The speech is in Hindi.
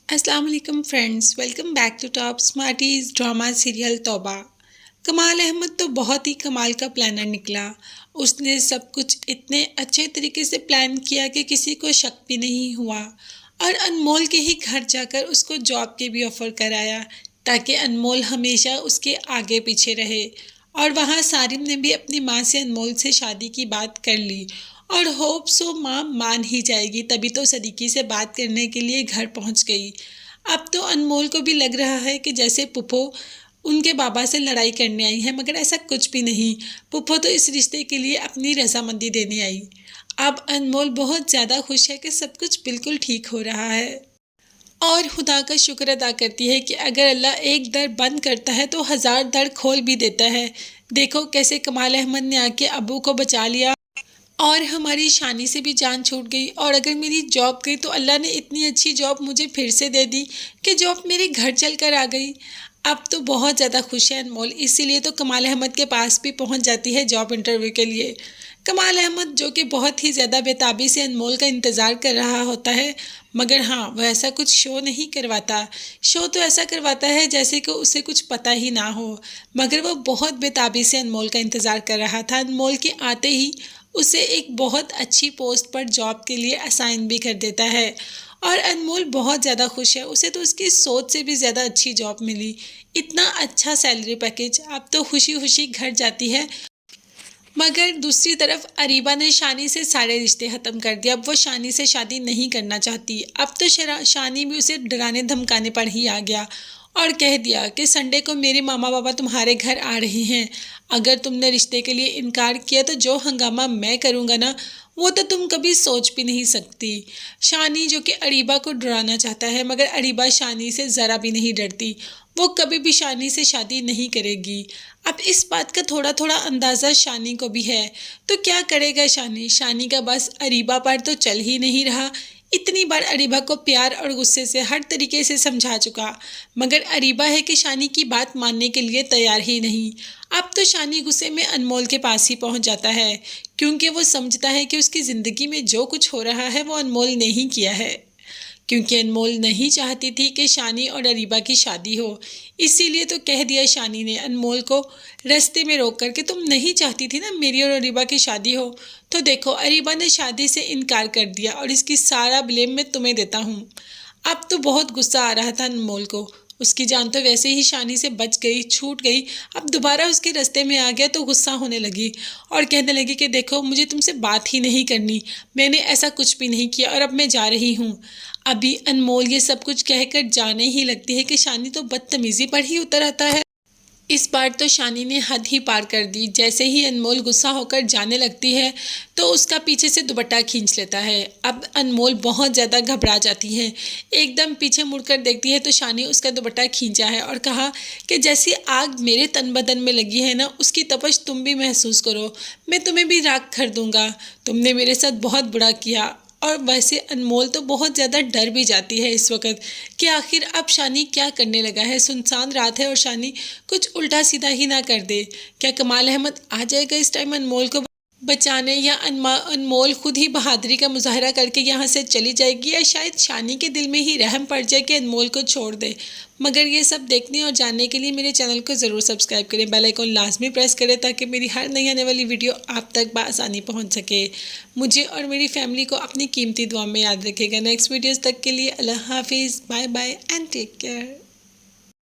अस्सलाम वालेकुम friends, welcome back to top smarties drama serial Tauba. Kamal Ahmad तो बहुत ही कमाल का प्लानर निकला। उसने सब कुछ इतने अच्छे तरीके से प्लान किया कि किसी को शक भी नहीं हुआ और अनमोल के ही घर जाकर उसको जॉब के भी ऑफ़र कराया ताकि अनमोल हमेशा उसके आगे पीछे रहे। और वहाँ सारिम ने भी अपनी माँ से अनमोल से शादी की बात कर ली और होप सो माँ मान ही जाएगी, तभी तो सदीकी से बात करने के लिए घर पहुँच गई। अब तो अनमोल को भी लग रहा है कि जैसे पुप्पो उनके बाबा से लड़ाई करने आई है, मगर ऐसा कुछ भी नहीं। पुप्पो तो इस रिश्ते के लिए अपनी रजामंदी देने आई। अब अनमोल बहुत ज़्यादा खुश है कि सब कुछ बिल्कुल ठीक हो रहा है और खुदा का शुक्र अदा करती है कि अगर अल्लाह एक दर बंद करता है तो हज़ार दर खोल भी देता है। देखो कैसे कमाल अहमद ने आके अबू को बचा लिया और हमारी शानी से भी जान छूट गई। और अगर मेरी जॉब गई तो अल्लाह ने इतनी अच्छी जॉब मुझे फिर से दे दी कि जॉब मेरे घर चल कर आ गई। अब तो बहुत ज़्यादा खुश है अनमोल, इसीलिए तो कमाल अहमद के पास भी पहुंच जाती है जॉब इंटरव्यू के लिए। कमाल अहमद जो कि बहुत ही ज़्यादा बेताबी से अनमोल का इंतज़ार कर रहा होता है, मगर हाँ वह ऐसा कुछ शो नहीं करवाता। शो तो ऐसा करवाता है जैसे कि उसे कुछ पता ही ना हो, मगर वह बहुत बेताबी से अनमोल का इंतज़ार कर रहा था। अनमोल के आते ही उसे एक बहुत अच्छी पोस्ट पर जॉब के लिए असाइन भी कर देता है और अनमोल बहुत ज़्यादा खुश है। उसे तो उसकी सोच से भी ज़्यादा अच्छी जॉब मिली, इतना अच्छा सैलरी पैकेज। अब तो खुशी खुशी घर जाती है। मगर दूसरी तरफ अरीबा ने शानी से सारे रिश्ते ख़त्म कर दिए। अब वो शानी से शादी नहीं करना चाहती। अब तो शानी भी उसे डराने धमकाने पर ही आ गया और कह दिया कि संडे को मेरे मामा बाबा तुम्हारे घर आ रहे हैं। अगर तुमने रिश्ते के लिए इनकार किया तो जो हंगामा मैं करूँगा ना, वो तो तुम कभी सोच भी नहीं सकती। शानी जो कि अरीबा को डराना चाहता है, मगर अरीबा शानी से ज़रा भी नहीं डरती। वो कभी भी शानी से शादी नहीं करेगी। अब इस बात का थोड़ा थोड़ा अंदाज़ा शानी को भी है, तो क्या करेगा शानी। शानी का बस अरीबा पर तो चल ही नहीं रहा। इतनी बार अरीबा को प्यार और गुस्से से हर तरीके से समझा चुका, मगर अरीबा है कि शानी की बात मानने के लिए तैयार ही नहीं। अब तो शानी गुस्से में अनमोल के पास ही पहुंच जाता है, क्योंकि वो समझता है कि उसकी ज़िंदगी में जो कुछ हो रहा है वो अनमोल ने ही किया है। क्योंकि अनमोल नहीं चाहती थी कि शानी और अरीबा की शादी हो, इसीलिए तो कह दिया शानी ने अनमोल को रास्ते में रोक कर कि तुम नहीं चाहती थी ना मेरी और अरीबा की शादी हो, तो देखो अरीबा ने शादी से इनकार कर दिया और इसकी सारा ब्लेम मैं तुम्हें देता हूँ। अब तो बहुत गुस्सा आ रहा था अनमोल को। उसकी जान तो वैसे ही शानी से बच गई, छूट गई। अब दोबारा उसके रास्ते में आ गया तो गुस्सा होने लगी और कहने लगी कि देखो मुझे तुमसे बात ही नहीं करनी, मैंने ऐसा कुछ भी नहीं किया और अब मैं जा रही हूँ। अभी अनमोल ये सब कुछ कहकर जाने ही लगती है कि शानी तो बदतमीज़ी पर ही उतर आता है। इस बार तो शानी ने हद ही पार कर दी। जैसे ही अनमोल गुस्सा होकर जाने लगती है तो उसका पीछे से दुपट्टा खींच लेता है। अब अनमोल बहुत ज़्यादा घबरा जाती है, एकदम पीछे मुड़कर देखती है तो शानी उसका दुपट्टा खींचा है और कहा कि जैसी आग मेरे तन बदन में लगी है ना, उसकी तपश तुम भी महसूस करो, मैं तुम्हें भी राख कर दूंगा। तुमने मेरे साथ बहुत बुरा किया। और वैसे अनमोल तो बहुत ज़्यादा डर भी जाती है इस वक्त कि आखिर अब शानी क्या करने लगा है। सुनसान रात है और शानी कुछ उल्टा सीधा ही ना कर दे। क्या कमाल अहमद आ जाएगा इस टाइम अनमोल को बचाने, या अनमोल खुद ही बहादुरी का मुजाहरा करके यहाँ से चली जाएगी, या शायद शानी के दिल में ही रहम पड़ जाए कि अनमोल को छोड़ दे। मगर ये सब देखने और जानने के लिए मेरे चैनल को ज़रूर सब्सक्राइब करें, बेल आइकन लाजमी प्रेस करें ताकि मेरी हर नई आने वाली वीडियो आप तक बआसानी पहुँच सके। मुझे और मेरी फैमिली को अपनी कीमती दुआ में याद रखेगा। नेक्स्ट वीडियोज़ तक के लिए अल्लाह हाफिज़, bye bye and take care.